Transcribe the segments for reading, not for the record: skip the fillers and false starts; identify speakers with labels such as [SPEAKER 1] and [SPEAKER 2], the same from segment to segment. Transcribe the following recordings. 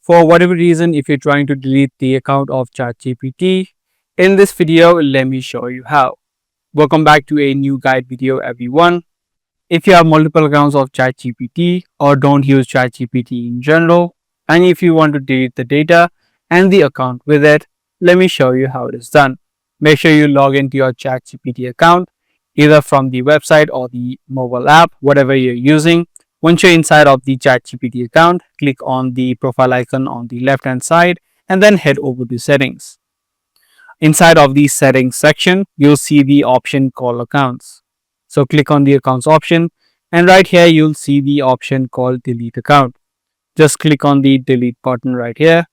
[SPEAKER 1] For whatever reason, if you're trying to delete the account of ChatGPT, in this video, let me show you how. Welcome back to a new guide video, everyone. If you have multiple accounts of ChatGPT or don't use ChatGPT in general, and if you want to delete the data and the account with it, let me show you how it is done. Make sure you log into your ChatGPT account, either from the website or the mobile app, whatever you're using. Once you're inside of the ChatGPT account, click on the profile icon on the left hand side and then head over to settings. Inside of the settings section, you'll see the option called accounts. So click on the accounts option, and right here you'll see the option called delete account. Just click on the delete button right here,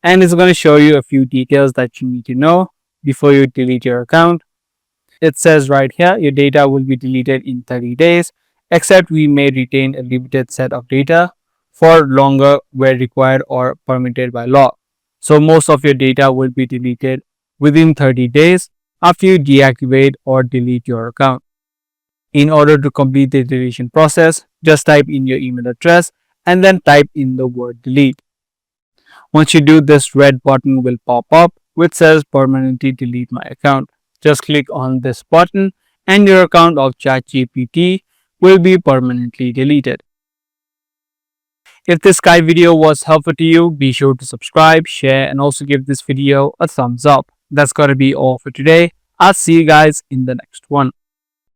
[SPEAKER 1] and it's going to show you a few details that you need to know before you delete your account. It says right here your data will be deleted in 30 days, except we may retain a limited set of data for longer where required or permitted by law. So most of your data will be deleted within 30 days after you deactivate or delete your account. In order to complete the deletion process, just type in your email address and then type in the word delete. Once you do, this red button will pop up which says permanently delete my account. Just click on this button and your account of ChatGPT will be permanently deleted. If this guide video was helpful to you, be sure to subscribe, share, and also give this video a thumbs up. That's gotta be all for today. I'll see you guys in the next one.